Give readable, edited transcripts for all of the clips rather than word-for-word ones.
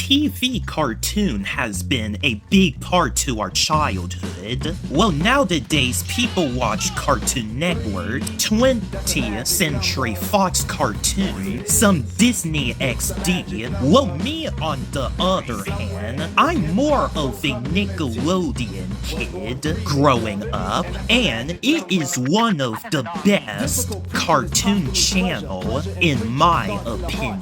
TV cartoon has been a big part to our childhood. Well, nowadays people watch Cartoon Network, 20th Century Fox cartoon, some Disney XD. Well, me on the other hand, I'm more of a Nickelodeon kid growing up, and it is one of the best cartoon channel in my opinion.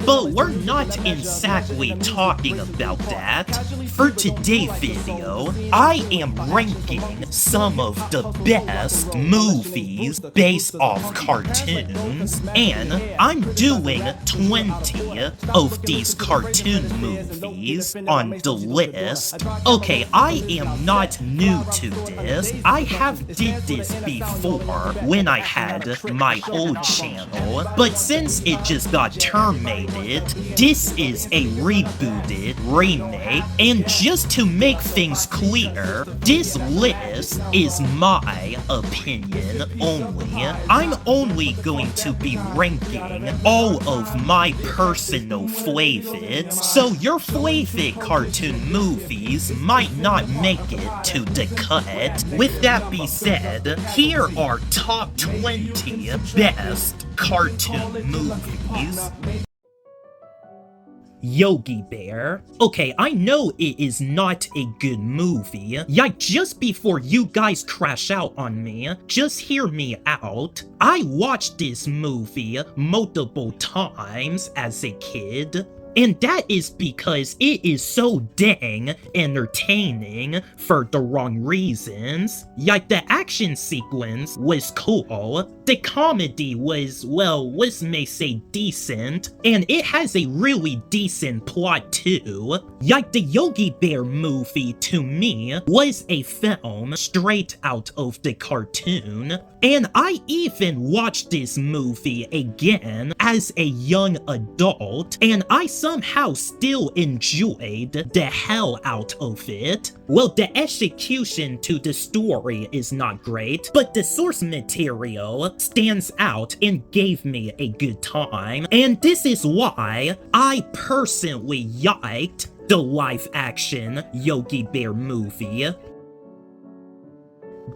But we're not exactly talking about that. For today's video, I am ranking some of the best movies based off cartoons, and I'm doing 20 of these cartoon movies on the list. Okay, I am not new to this. I have did this before when I had my old channel, but since it just got terminated, this is a rebooted remake, and just to make things clear, this list is my opinion only. I'm only going to be ranking all of my personal favorites, so your favorite cartoon movies might not make it to the cut. With that being said, here are top 20 best cartoon movies. Yogi Bear. Okay, I know it is not a good movie. Yeah, just before you guys crash out on me, just hear me out. I watched this movie multiple times as a kid. And that is because it is so dang entertaining for the wrong reasons. Like, the action sequence was cool, the comedy was, well, let's may say decent, and it has a really decent plot too. Like, the Yogi Bear movie to me was a film straight out of the cartoon, and I even watched this movie again as a young adult, and I somehow still enjoyed the hell out of it. Well, the execution to the story is not great, but the source material stands out and gave me a good time, and this is why I personally liked the live-action Yogi Bear movie.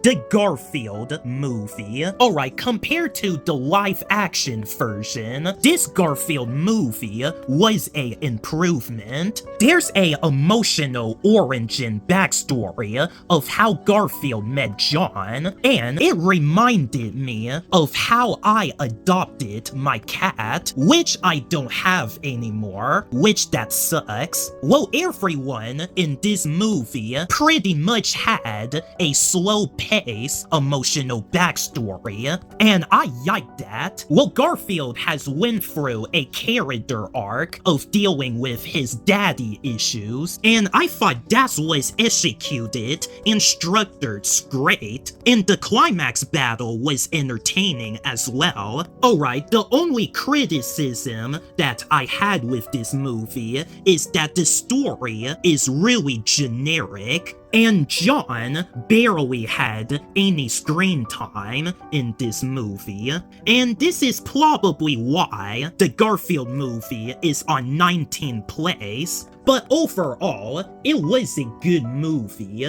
The Garfield movie. Alright, compared to the live-action version, this Garfield movie was a improvement. There's a emotional origin backstory of how Garfield met John, and it reminded me of how I adopted my cat, which I don't have anymore, which that sucks. Well, everyone in this movie pretty much had a slow pace emotional backstory, and I like that. Well, Garfield has went through a character arc of dealing with his daddy issues, and I thought that was executed and structured great, and the climax battle was entertaining as well. Alright, the only criticism that I had with this movie is that the story is really generic, and John barely had any screen time in this movie. And this is probably why the Garfield movie is on 19th place, but overall, it was a good movie.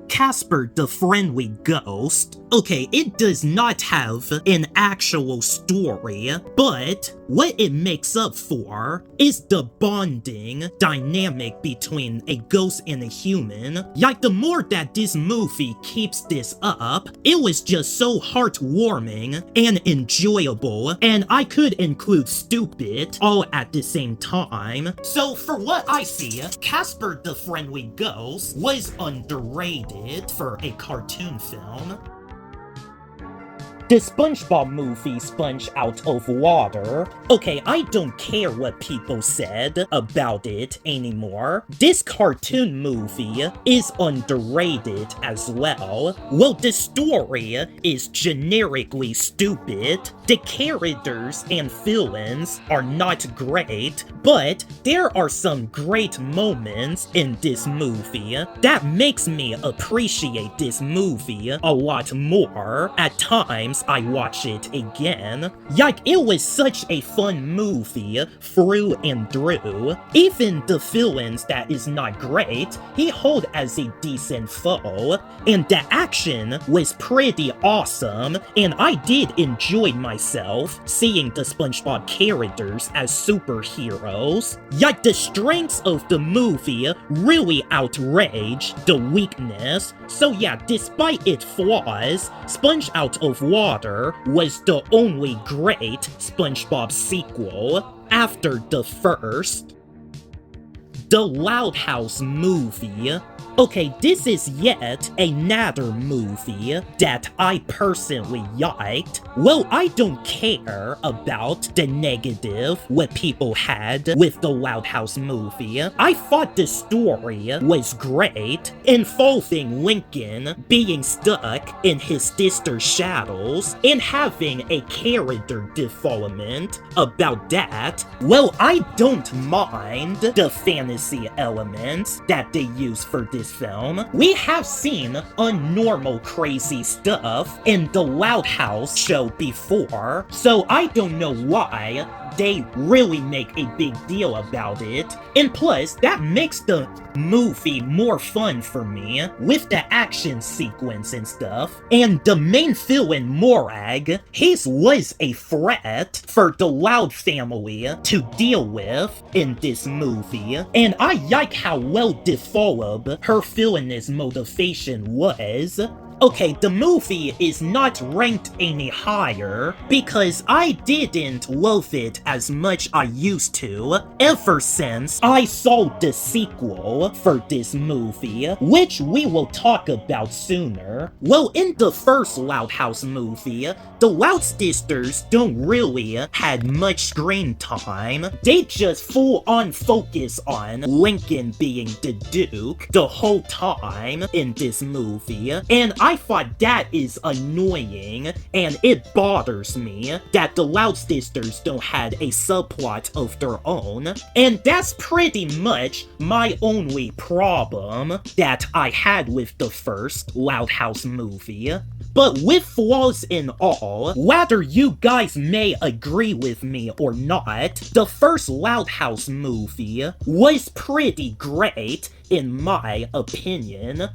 Casper the Friendly Ghost. Okay, it does not have an actual story, but what it makes up for is the bonding dynamic between a ghost and a human. Like, the more that this movie keeps this up, it was just so heartwarming and enjoyable, and I could include stupid all at the same time. So for what I see, Casper the Friendly Ghost was underrated for a cartoon film. The SpongeBob movie, Sponge Out of Water. Okay, I don't care what people said about it anymore. This cartoon movie is underrated as well. Well, the story is generically stupid. The characters and villains are not great, but there are some great moments in this movie that makes me appreciate this movie a lot more. At times, once I watch it again, it was such a fun movie through and through. Even the villains that is not great, he hold as a decent foe, and the action was pretty awesome, and I did enjoy myself seeing the SpongeBob characters as superheroes. The strengths of the movie really outrage the weakness, so despite its flaws, Sponge Out of Water was the only great SpongeBob sequel after the first. The Loud House movie. Okay, this is yet another movie that I personally liked. Well, I don't care about the negative what people had with the Loud House movie. I thought the story was great, involving Lincoln being stuck in his sister's shadows and having a character development about that. Well, I don't mind the fantasy elements that they use for this film. We have seen unnormal crazy stuff in the Loud House show before, so I don't know why they really make a big deal about it. And plus, that makes the movie more fun for me, with the action sequence and stuff. And the main villain, Morag, his was a threat for the Loud family to deal with in this movie. And I like how well developed her villainous motivation was. Okay, the movie is not ranked any higher because I didn't love it as much I used to ever since I saw the sequel for this movie, which we will talk about sooner. Well, in the first Loud House movie, the Loud Sisters don't really had much screen time. They just full on focus on Lincoln being the Duke the whole time in this movie, and I thought that is annoying, and it bothers me that the Loud Sisters don't have a subplot of their own, and that's pretty much my only problem that I had with the first Loud House movie. But with flaws and all, whether you guys may agree with me or not, the first Loud House movie was pretty great in my opinion.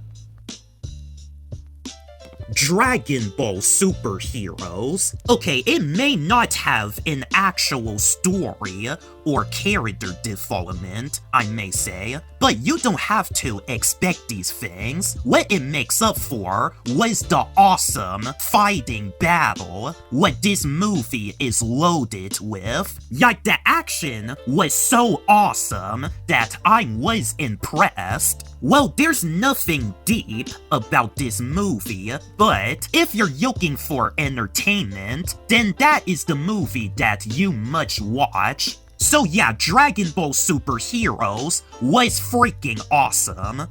Dragon Ball superheroes. Okay, it may not have an actual story or character development, I may say, but you don't have to expect these things. What it makes up for was the awesome fighting battle, what this movie is loaded with. The action was so awesome that I was impressed. Well, there's nothing deep about this movie, but if you're looking for entertainment, then that is the movie that you must watch. So Dragon Ball Superheroes was freaking awesome.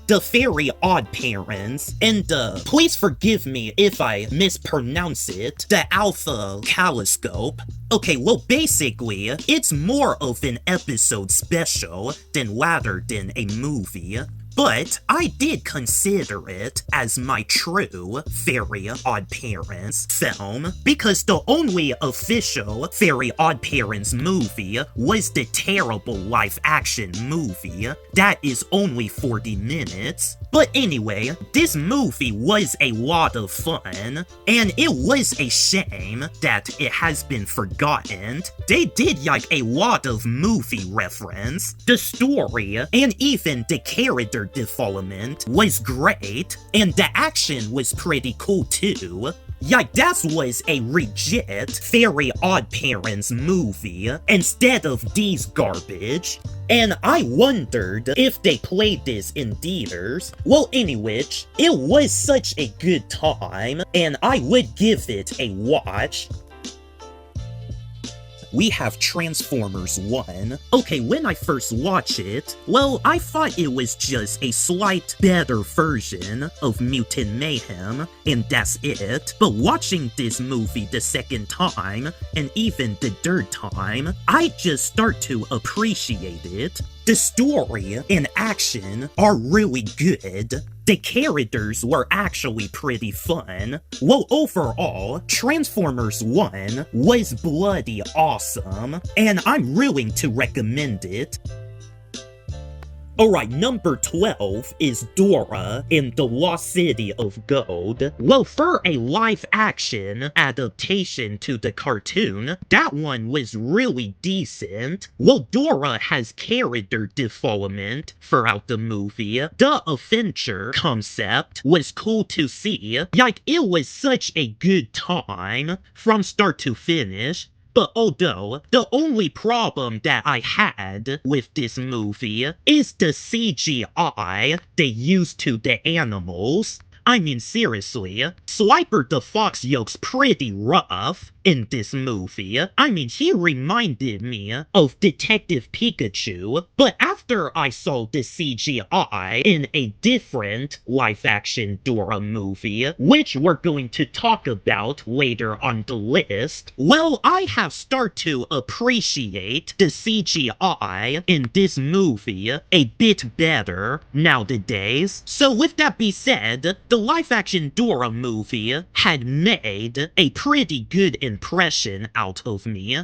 The Very Odd Parents, and please forgive me if I mispronounce it, the Alpha Kaleidoscope. Okay, well basically, it's more of an episode special rather than a movie. But I did consider it as my true Very Odd Parents film, because the only official Very Odd Parents movie was the terrible live-action movie that is only 40 minutes. But anyway, this movie was a lot of fun, and it was a shame that it has been forgotten. They did a lot of movie reference. The story, and even the character development was great, and the action was pretty cool too. That was a legit Very Odd Parents movie instead of these garbage. And I wondered if they played this in theaters. Well, anyway, it was such a good time, and I would give it a watch. We have Transformers 1. Okay, when I first watched it, well, I thought it was just a slight better version of Mutant Mayhem, and that's it. But watching this movie the second time, and even the third time, I just start to appreciate it. The story and action are really good. The characters were actually pretty fun. Well, overall, Transformers 1 was bloody awesome, and I'm willing to recommend it. Alright, number 12 is Dora in the Lost City of Gold. Well, for a live-action adaptation to the cartoon, that one was really decent. Well, Dora has character development throughout the movie. The adventure concept was cool to see. Like, it was such a good time from start to finish. But although, the only problem that I had with this movie is the CGI they used to the animals. I mean, seriously, Swiper the Fox looks pretty rough in this movie. I mean, he reminded me of Detective Pikachu, but after I saw the CGI in a different live-action Dora movie, which we're going to talk about later on the list, well, I have started to appreciate the CGI in this movie a bit better nowadays. So with that being said, the live-action Dora movie had made a pretty good impression out of me.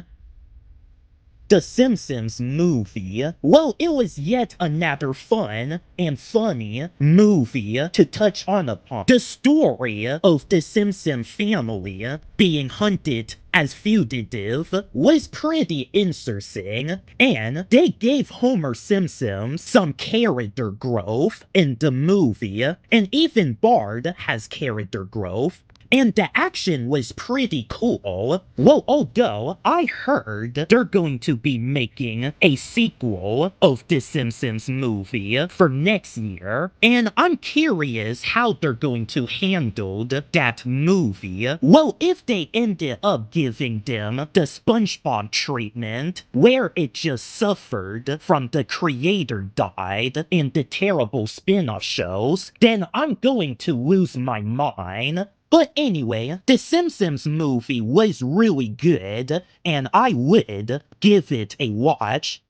The Simpsons movie. Well, it was yet another fun and funny movie to touch on upon. The story of the Simpson family being hunted as fugitive was pretty interesting, and they gave Homer Simpson some character growth in the movie, and even Bart has character growth. And the action was pretty cool. Well, although I heard they're going to be making a sequel of The Simpsons movie for next year, and I'm curious how they're going to handle that movie. Well, if they ended up giving them the SpongeBob treatment, where it just suffered from the creator died in the terrible spin-off shows, then I'm going to lose my mind. But anyway, The Simpsons movie was really good, and I would give it a watch.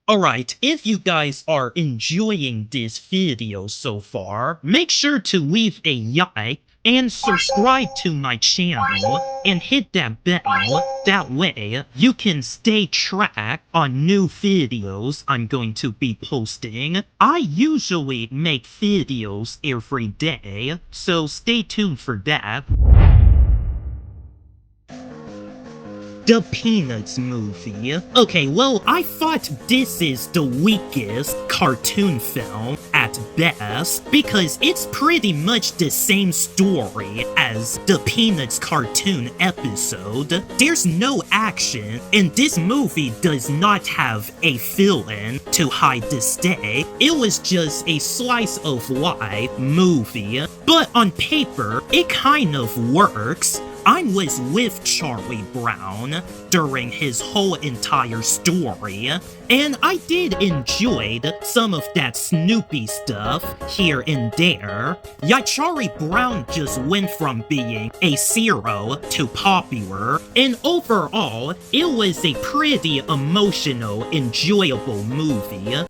Alright, if you guys are enjoying this video so far, make sure to leave a like and subscribe to my channel and hit that bell. That way, you can stay tracked on new videos I'm going to be posting. I usually make videos every day, so stay tuned for that. The Peanuts movie. Okay, well, I thought this is the weakest cartoon film at best, because it's pretty much the same story as the Peanuts cartoon episode. There's no action, and this movie does not have a villain to hide the stay. It was just a slice of life movie, but on paper, it kind of works. I was with Charlie Brown during his whole entire story, and I did enjoy some of that Snoopy stuff here and there. Yeah, Charlie Brown just went from being a zero to popular, and overall, it was a pretty emotional, enjoyable movie.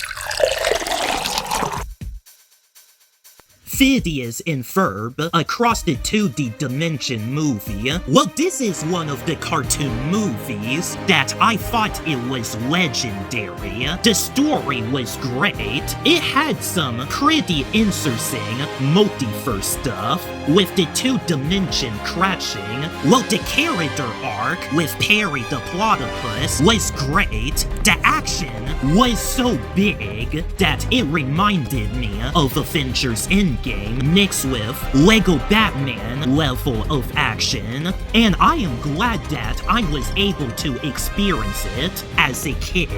Phineas and Ferb, Across the 2D Dimension movie. Well, this is one of the cartoon movies that I thought it was legendary. The story was great. It had some pretty interesting multiverse stuff with the 2-dimension crashing. Well, the character arc with Perry the Platypus was great. The action was so big that it reminded me of Avengers Endgame mixed with Lego Batman level of action, and I am glad that I was able to experience it as a kid.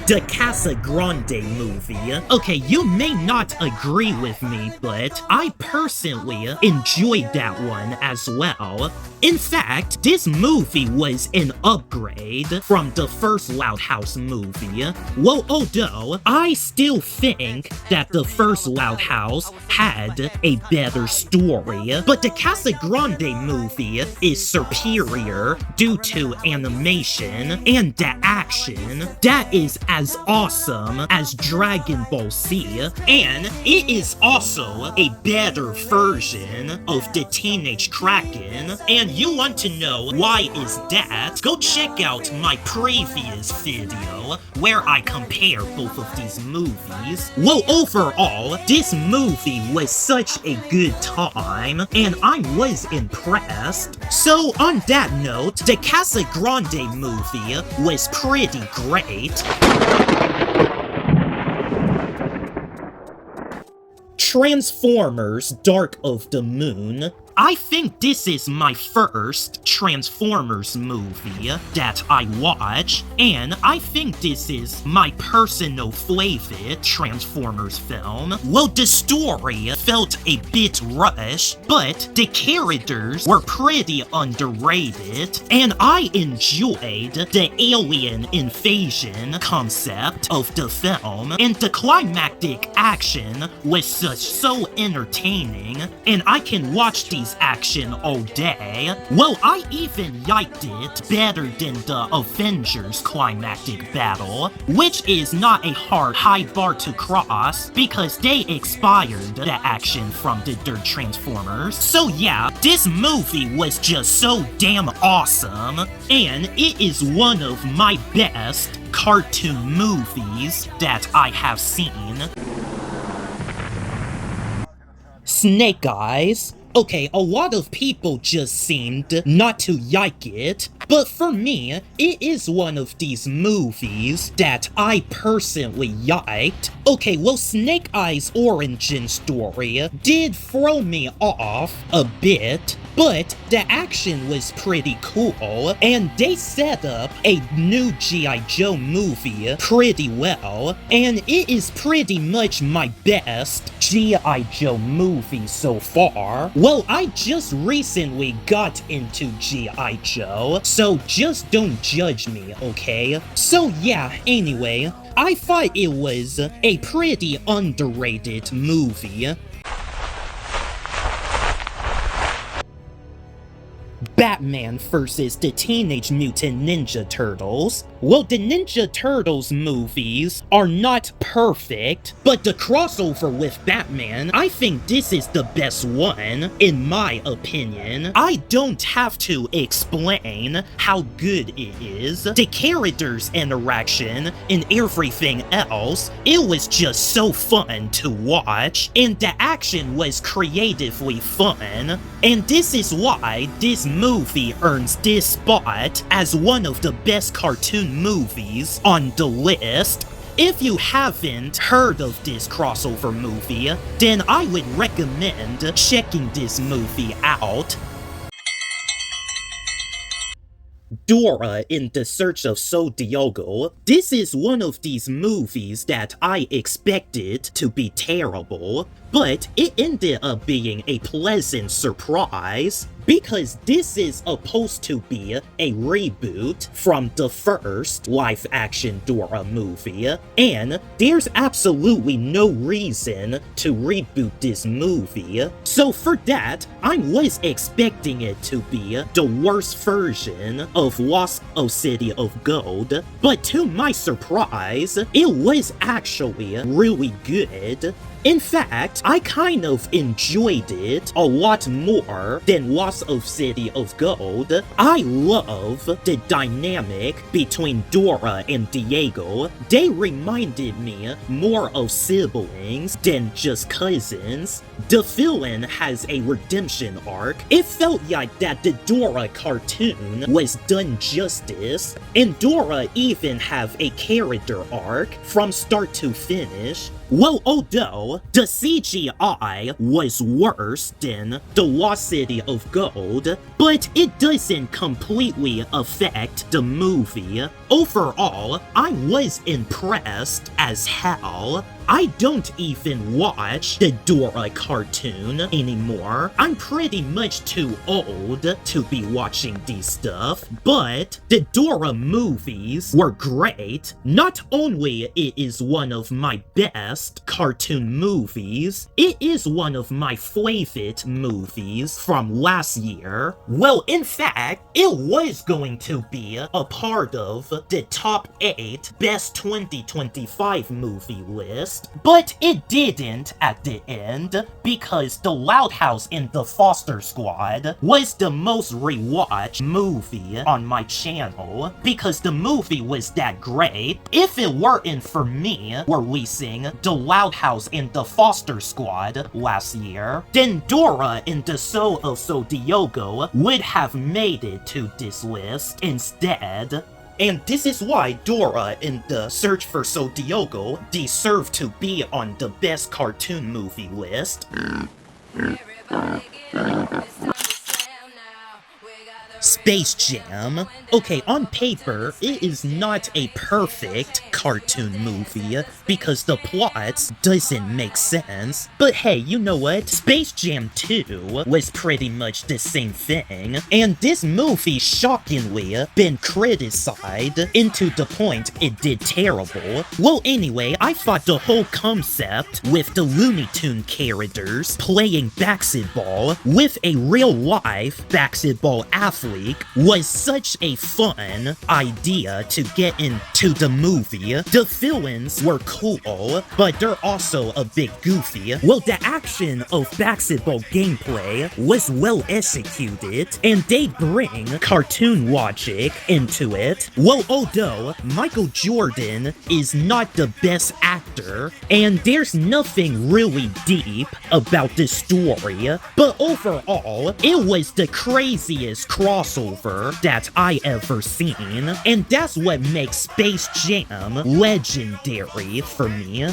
The Casa Grande movie. Okay, you may not agree with me, but I personally enjoyed that one as well. In fact, this movie was an upgrade from the first Loud House movie. Well, although I still think that the first Loud House had a better story, but the Casa Grande movie is superior due to animation and the action that is as awesome as Dragon Ball Z, and it is also a better version of the Teenage Kraken. And you want to know why is that? Go check out my previous video where I compare both of these movies. Well, overall, this movie was such a good time, and I was impressed. So on that note, the Casa Grande movie was pretty great. Transformers: Dark of the Moon. I think this is my first Transformers movie that I watch, and I think this is my personal favorite Transformers film. Well, the story felt a bit rushed, but the characters were pretty underrated, and I enjoyed the alien invasion concept of the film, and the climactic action was so entertaining, and I can watch these action all day. Well, I even liked it better than the Avengers climactic battle, which is not a high bar to cross because they expired the action from the third Transformers. So yeah, this movie was just so damn awesome, and it is one of my best cartoon movies that I have seen. Snake Eyes. Okay, a lot of people just seemed not to like it, but for me, it is one of these movies that I personally liked. Okay, well, Snake Eyes' origin story did throw me off a bit, but the action was pretty cool, and they set up a new G.I. Joe movie pretty well, and it is pretty much my best G.I. Joe movie so far. Well, I just recently got into G.I. Joe, so just don't judge me, okay? So yeah, anyway, I thought it was a pretty underrated movie. Batman vs. the Teenage Mutant Ninja Turtles. Well, the Ninja Turtles movies are not perfect, but the crossover with Batman, I think this is the best one, in my opinion. I don't have to explain how good it is. The characters' interaction and everything else, it was just so fun to watch, and the action was creatively fun, and this is why this movie earns this spot as one of the best cartoon movies on the list. If you haven't heard of this crossover movie, then I would recommend checking this movie out. Dora in the Search of Sol Diogo. This is one of these movies that I expected to be terrible, but it ended up being a pleasant surprise, because this is supposed to be a reboot from the first live-action Dora movie, and there's absolutely no reason to reboot this movie. So for that, I was expecting it to be the worst version of Lost City of Gold, but to my surprise, it was actually really good. In fact, I kind of enjoyed it a lot more than Lost City of Gold. I love the dynamic between Dora and Diego. They reminded me more of siblings than just cousins. The villain has a redemption arc. It felt like that the Dora cartoon was done justice, and Dora even have a character arc from start to finish. Well, although the CGI was worse than The Lost City of Gold, but it doesn't completely affect the movie. Overall, I was impressed as hell. I don't even watch the Dora cartoon anymore. I'm pretty much too old to be watching these stuff, but the Dora movies were great. Not only it is one of my best cartoon movies, it is one of my favorite movies from last year. Well, in fact, it was going to be a part of the top 8 best 2025 movie list, but it didn't at the end because The Loud House and the Foster Squad was the most rewatched movie on my channel because the movie was that great. If it weren't for me releasing The Loud House and the Foster Squad last year, then Dora and the Soul of Zodiogo would have made it to this list instead. And this is why Dora and the Search for Zodiogo deserve to be on the best cartoon movie list. Space Jam. Okay, on paper, it is not a perfect cartoon movie because the plot doesn't make sense. But hey, you know what? Space Jam 2 was pretty much the same thing, and this movie shockingly been criticized into the point it did terrible. Well, anyway, I thought the whole concept with the Looney Tune characters playing basketball with a real-life basketball athlete was such a fun idea to get into the movie. The villains were cool, but they're also a bit goofy. Well, the action of basketball gameplay was well executed, and they bring cartoon logic into it. Well, although Michael Jordan is not the best actor, and there's nothing really deep about the story, but overall, it was the craziest crossover that I ever seen, and that's what makes Space Jam legendary for me.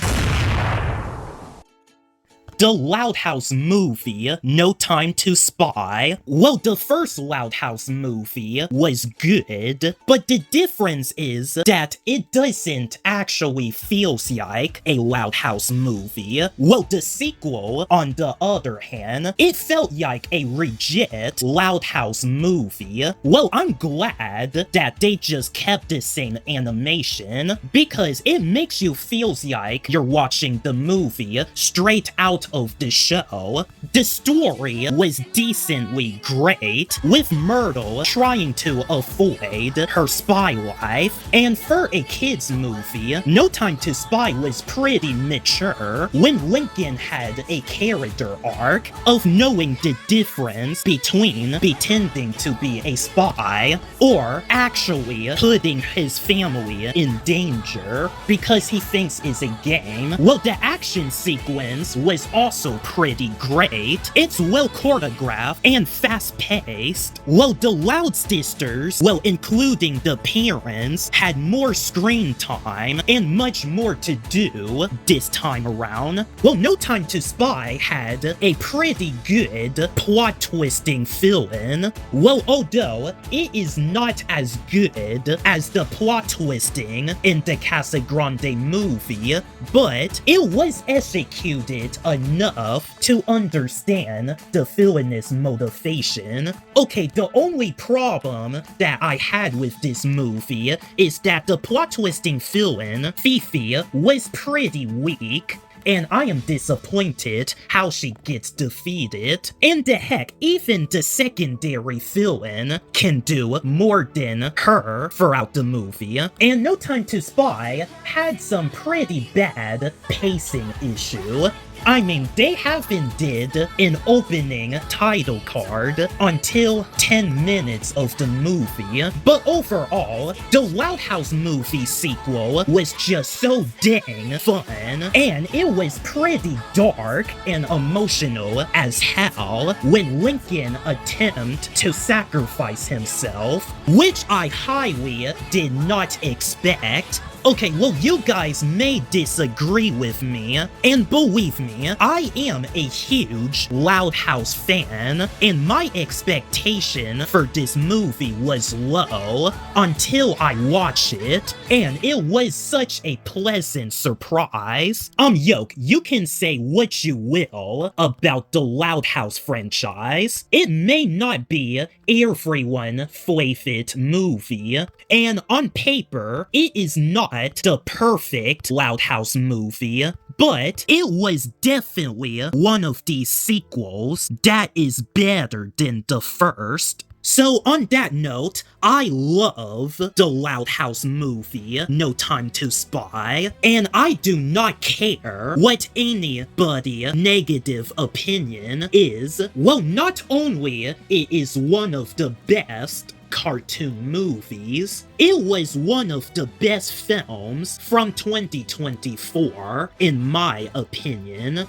The Loud House movie, No Time to Spy. Well, the first Loud House movie was good, but the difference is that it doesn't actually feel like a Loud House movie. Well, the sequel, on the other hand, it felt like a legit Loud House movie. Well, I'm glad that they just kept the same animation because it makes you feel like you're watching the movie straight out of the show. The story was decently great, with Myrtle trying to avoid her spy life, and for a kids movie, No Time to Spy was pretty mature when Lincoln had a character arc of knowing the difference between pretending to be a spy or actually putting his family in danger because he thinks it's a game. Well, the action sequence was also pretty great. It's well choreographed and fast-paced. Well, the Loud sisters, well, including the parents, had more screen time and much more to do this time around. Well, No Time to Spy had a pretty good plot-twisting villain. Well, although it is not as good as the plot twisting in the Casa Grande movie, but it was executed enough to understand the villainous motivation. Okay, the only problem that I had with this movie is that the plot twisting villain, Fifi, was pretty weak, and I am disappointed how she gets defeated. And the heck, even the secondary villain can do more than her throughout the movie. And No Time to Spy had some pretty bad pacing issue. I mean, they haven't did an opening title card until 10 minutes of the movie, but overall, the Loud House movie sequel was just so dang fun, and it was pretty dark and emotional as hell when Lincoln attempted to sacrifice himself, which I highly did not expect. Okay, well, you guys may disagree with me, and believe me, I am a huge Loud House fan, and my expectation for this movie was low until I watched it, and it was such a pleasant surprise. Yoke, you can say what you will about the Loud House franchise. It may not be everyone's favorite movie, and on paper, it is not the perfect Loud House movie, but it was definitely one of these sequels that is better than the first. So on that note, I love the Loud House movie, No Time to Spy, and I do not care what anybody's negative opinion is. Well, not only it is one of the best cartoon movies, it was one of the best films from 2024, in my opinion.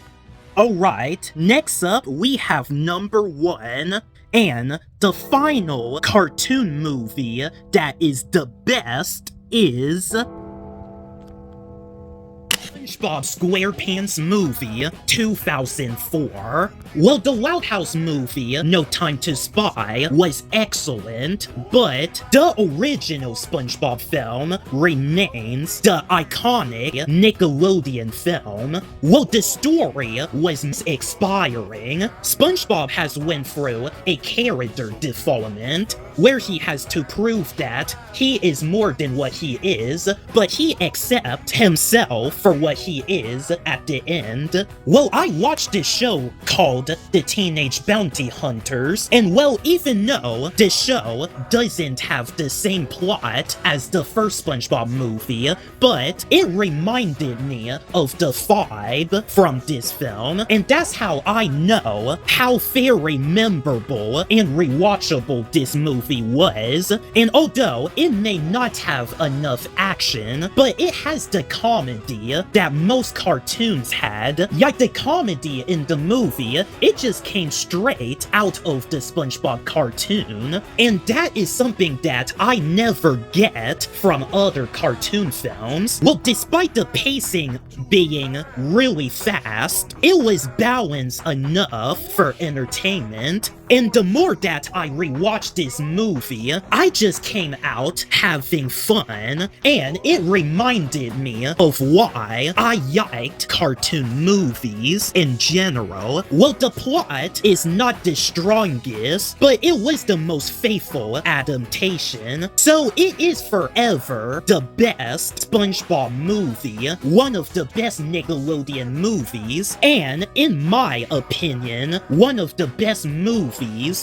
Alright, next up we have number 1, and the final cartoon movie that is the best is SpongeBob SquarePants Movie 2004. Well, the Loud House movie, No Time to Spy, was excellent, but the original SpongeBob film remains the iconic Nickelodeon film. Well, the story was expiring. SpongeBob has went through a character development where he has to prove that he is more than what he is, but he accepts himself for what he is at the end. Well, I watched this show called The Teenage Bounty Hunters, and well, even though the show doesn't have the same plot as the first SpongeBob movie, but it reminded me of the vibe from this film, and that's how I know how very memorable and rewatchable this movie was. And although it may not have enough action, but it has the comedy that most cartoons had. Like the comedy in the movie, it just came straight out of the SpongeBob cartoon, and that is something that I never get from other cartoon films. Well, despite the pacing being really fast, it was balanced enough for entertainment. And the more that I rewatched this movie, I just came out having fun, and it reminded me of why I liked cartoon movies in general. Well, the plot is not the strongest, but it was the most faithful adaptation, so it is forever the best SpongeBob movie, one of the best Nickelodeon movies, and in my opinion, one of the best movies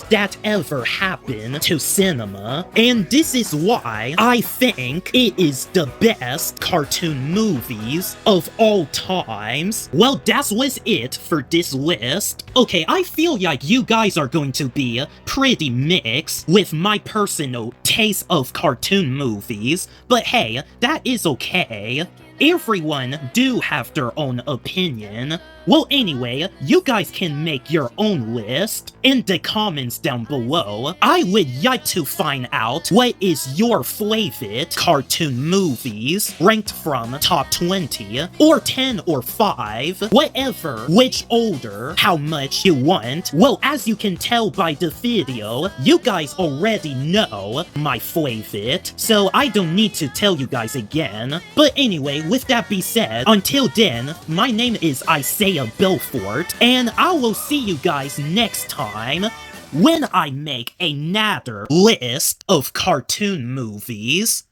that ever happened to cinema. And this is why I think it is the best cartoon movies of all times. Well, that was it for this list. Okay, I feel like you guys are going to be pretty mixed with my personal taste of cartoon movies, but hey, that is okay. Everyone do have their own opinion. Well, anyway, you guys can make your own list in the comments down below. I would like to find out what is your favorite cartoon movies, ranked from top 20, or 10 or 5, whatever, which order, how much you want. Well, as you can tell by the video, you guys already know my favorite, so I don't need to tell you guys again. But anyway, with that being said, until then, my name is Isaiah Belfort, and I will see you guys next time when I make another list of cartoon movies.